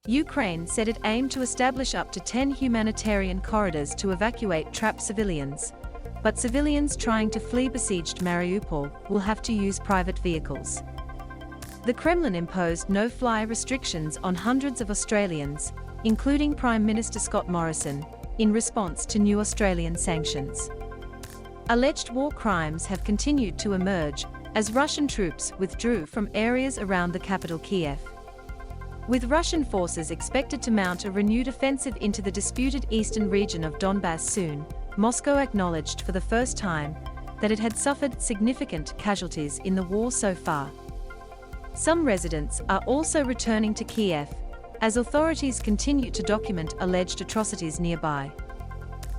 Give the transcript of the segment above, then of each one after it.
Ukraine said it aimed to establish up to 10 humanitarian corridors to evacuate trapped civilians. But civilians trying to flee besieged Mariupol will have to use private vehicles. The Kremlin imposed no-fly restrictions on hundreds of Australians, including Prime Minister Scott Morrison, in response to new Australian sanctions. Alleged war crimes have continued to emerge as Russian troops withdrew from areas around the capital Kyiv. With Russian forces expected to mount a renewed offensive into the disputed eastern region of Donbass soon, Moscow acknowledged for the first time that it had suffered significant casualties in the war so far. Some residents are also returning to Kyiv, as authorities continue to document alleged atrocities nearby.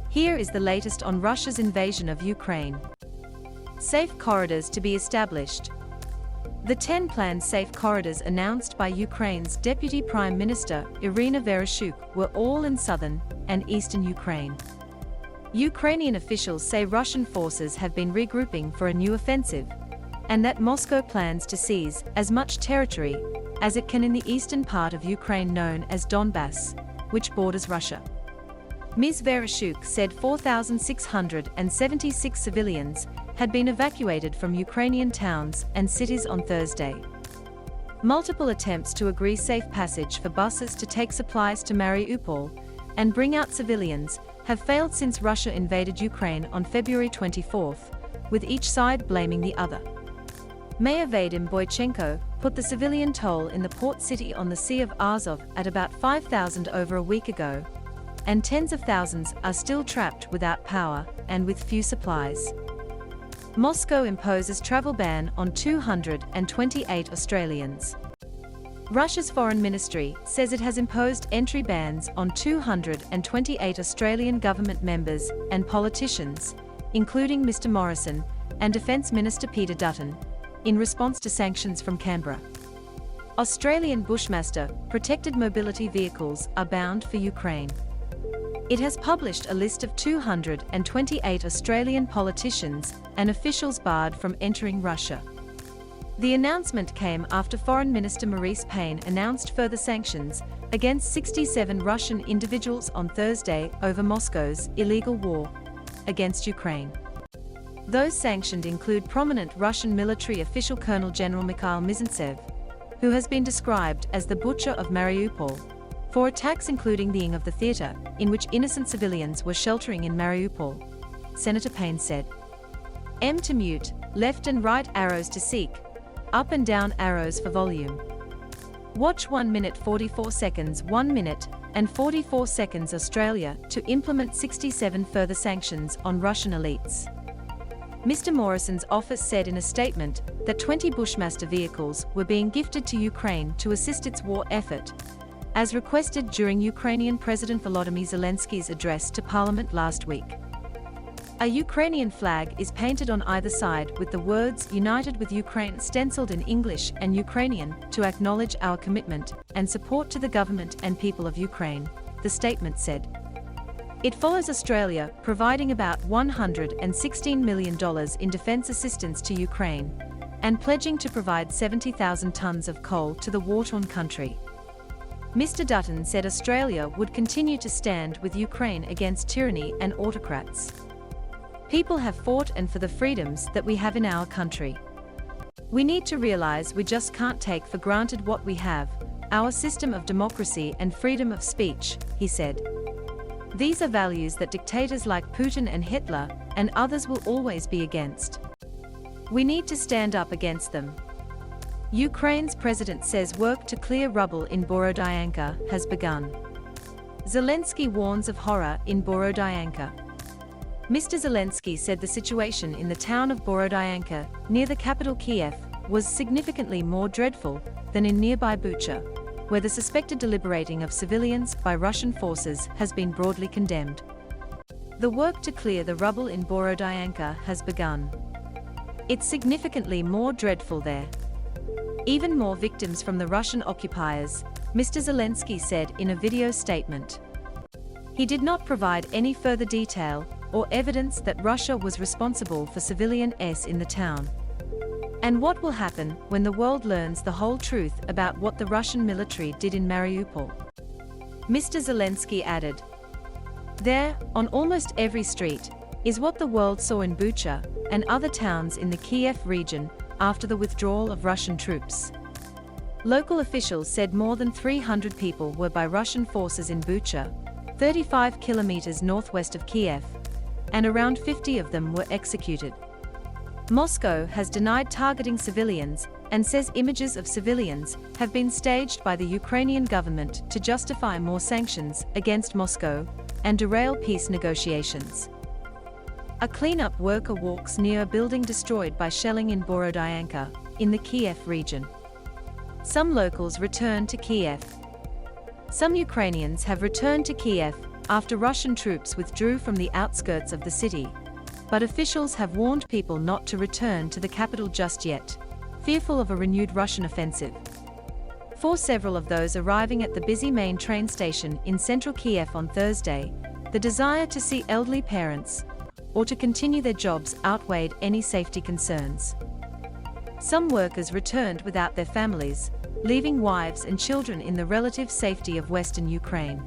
Here is the latest on Russia's invasion of Ukraine. Safe corridors to be established. The 10 planned safe corridors announced by Ukraine's Deputy Prime Minister Irina Vereshchuk were all in southern and eastern Ukraine. Ukrainian officials say Russian forces have been regrouping for a new offensive, and that Moscow plans to seize as much territory as it can in the eastern part of Ukraine known as Donbass, which borders Russia. Ms. Vereshchuk said 4,676 civilians had been evacuated from Ukrainian towns and cities on Thursday. Multiple attempts to agree safe passage for buses to take supplies to Mariupol and bring out civilians have failed since Russia invaded Ukraine on February 24, with each side blaming the other. Mayor Vadim Boychenko put the civilian toll in the port city on the Sea of Azov at about 5,000 over a week ago, and tens of thousands are still trapped without power and with few supplies. Moscow imposes travel ban on 228 Australians. Russia's foreign ministry says it has imposed entry bans on 228 Australian government members and politicians, including Mr. Morrison and Defence Minister Peter Dutton, in response to sanctions from Canberra. Australian Bushmaster protected mobility vehicles are bound for Ukraine. It has published a list of 228 Australian politicians and officials barred from entering Russia. The announcement came after Foreign Minister Maurice Payne announced further sanctions against 67 Russian individuals on Thursday over Moscow's illegal war against Ukraine. Those sanctioned include prominent Russian military official Colonel General Mikhail Mizintsev, who has been described as the butcher of Mariupol, for attacks including the of the theatre, in which innocent civilians were sheltering in Mariupol, Senator Payne said. M to mute, left and right arrows to seek, up and down arrows for volume. Watch 1 minute 44 seconds 1 minute and 44 seconds Australia to implement 67 further sanctions on Russian elites. Mr. Morrison's office said in a statement that 20 Bushmaster vehicles were being gifted to Ukraine to assist its war effort, as requested during Ukrainian President Volodymyr Zelensky's address to Parliament last week. A Ukrainian flag is painted on either side with the words "United with Ukraine" stenciled in English and Ukrainian to acknowledge our commitment and support to the government and people of Ukraine, the statement said. It follows Australia providing about $116 million in defence assistance to Ukraine and pledging to provide 70,000 tonnes of coal to the war-torn country. Mr. Dutton said Australia would continue to stand with Ukraine against tyranny and autocrats. People have fought and for the freedoms that we have in our country. We need to realise we just can't take for granted what we have, our system of democracy and freedom of speech, he said. These are values that dictators like Putin and Hitler and others will always be against. We need to stand up against them. Ukraine's president says work to clear rubble in Borodyanka has begun. Zelensky warns of horror in Borodyanka. Mr. Zelensky said the situation in the town of Borodyanka, near the capital Kyiv, was significantly more dreadful than in nearby Bucha, where the suspected deliberating of civilians by Russian forces has been broadly condemned. The work to clear the rubble in Borodyanka has begun. It's significantly more dreadful there. Even more victims from the Russian occupiers, Mr. Zelensky said in a video statement. He did not provide any further detail or evidence that Russia was responsible for civilian deaths in the town. And what will happen when the world learns the whole truth about what the Russian military did in Mariupol? Mr. Zelensky added. There, on almost every street, is what the world saw in Bucha and other towns in the Kyiv region after the withdrawal of Russian troops. Local officials said more than 300 people were by Russian forces in Bucha, 35 kilometers northwest of Kyiv, and around 50 of them were executed. Moscow has denied targeting civilians and says images of civilians have been staged by the Ukrainian government to justify more sanctions against Moscow and derail peace negotiations. A cleanup worker walks near a building destroyed by shelling in Borodyanka, in the Kyiv region. Some locals return to Kyiv. Some Ukrainians have returned to Kyiv after Russian troops withdrew from the outskirts of the city, but officials have warned people not to return to the capital just yet, fearful of a renewed Russian offensive. For several of those arriving at the busy main train station in central Kyiv on Thursday, the desire to see elderly parents or to continue their jobs outweighed any safety concerns. Some workers returned without their families, leaving wives and children in the relative safety of Western Ukraine.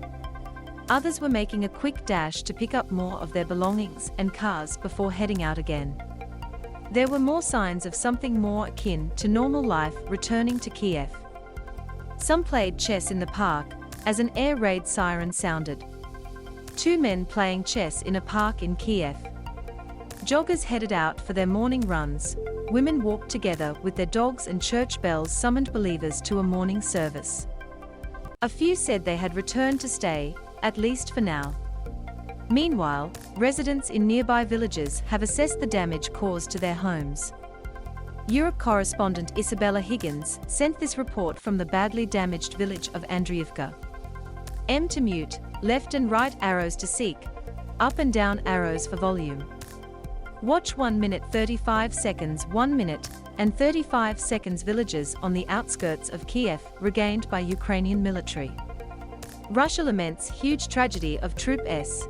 Others were making a quick dash to pick up more of their belongings and cars before heading out again. There were more signs of something more akin to normal life returning to Kyiv. Some played chess in the park as an air raid siren sounded. Two men playing chess in a park in Kyiv. Joggers headed out for their morning runs. Women walked together with their dogs, and church bells summoned believers to a morning service. A few said they had returned to stay, at least for now. Meanwhile, residents in nearby villages have assessed the damage caused to their homes. Europe correspondent Isabella Higgins sent this report from the badly damaged village of Andriivka. M to mute, left and right arrows to seek, up and down arrows for volume. Watch 1 minute 35 seconds 1 minute and 35 seconds villages on the outskirts of Kyiv regained by Ukrainian military. Russia laments huge tragedy of Troop S.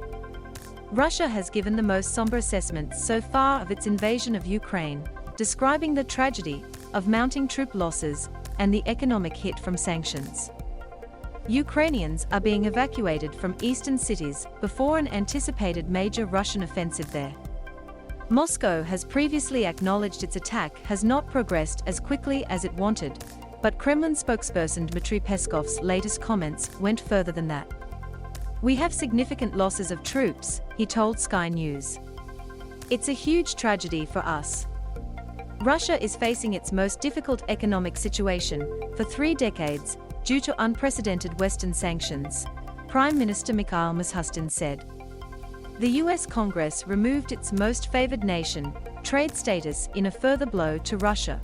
Russia has given the most somber assessment so far of its invasion of Ukraine, describing the tragedy of mounting troop losses and the economic hit from sanctions. Ukrainians are being evacuated from eastern cities before an anticipated major Russian offensive there. Moscow has previously acknowledged its attack has not progressed as quickly as it wanted, but Kremlin spokesperson Dmitry Peskov's latest comments went further than that. "We have significant losses of troops," he told Sky News. "It's a huge tragedy for us. Russia is facing its most difficult economic situation for 3 decades due to unprecedented Western sanctions," Prime Minister Mikhail Mishustin said. The US Congress removed its most favored nation trade status in a further blow to Russia.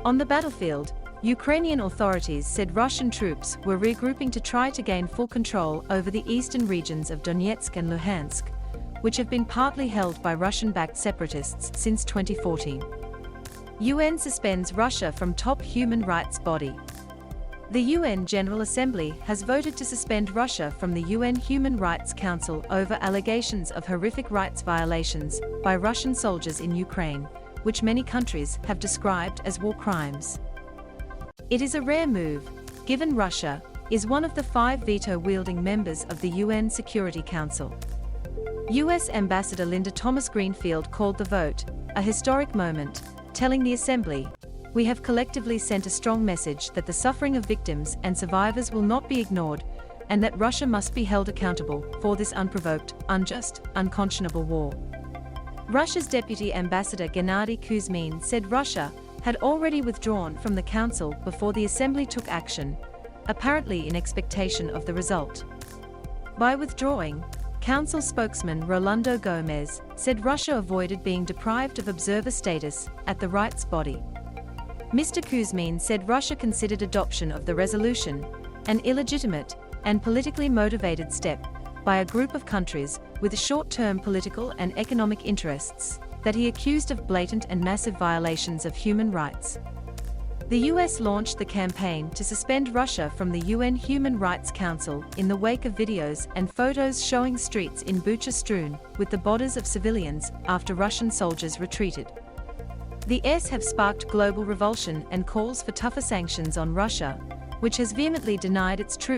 On the battlefield, Ukrainian authorities said Russian troops were regrouping to try to gain full control over the eastern regions of Donetsk and Luhansk, which have been partly held by Russian-backed separatists since 2014. UN suspends Russia from top human rights body. The UN General Assembly has voted to suspend Russia from the UN Human Rights Council over allegations of horrific rights violations by Russian soldiers in Ukraine, which many countries have described as war crimes. It is a rare move, given Russia is one of the 5 veto-wielding members of the UN Security Council. US Ambassador Linda Thomas-Greenfield called the vote a historic moment, telling the Assembly, "We have collectively sent a strong message that the suffering of victims and survivors will not be ignored, and that Russia must be held accountable for this unprovoked, unjust, unconscionable war." Russia's Deputy Ambassador Gennady Kuzmin said Russia had already withdrawn from the Council before the Assembly took action, apparently in expectation of the result. By withdrawing, Council spokesman Rolando Gomez said Russia avoided being deprived of observer status at the rights body. Mr. Kuzmin said Russia considered adoption of the resolution an illegitimate and politically motivated step by a group of countries with short-term political and economic interests that he accused of blatant and massive violations of human rights. The US launched the campaign to suspend Russia from the UN Human Rights Council in the wake of videos and photos showing streets in Bucha strewn with the bodies of civilians after Russian soldiers retreated. The S have sparked global revulsion and calls for tougher sanctions on Russia, which has vehemently denied its troop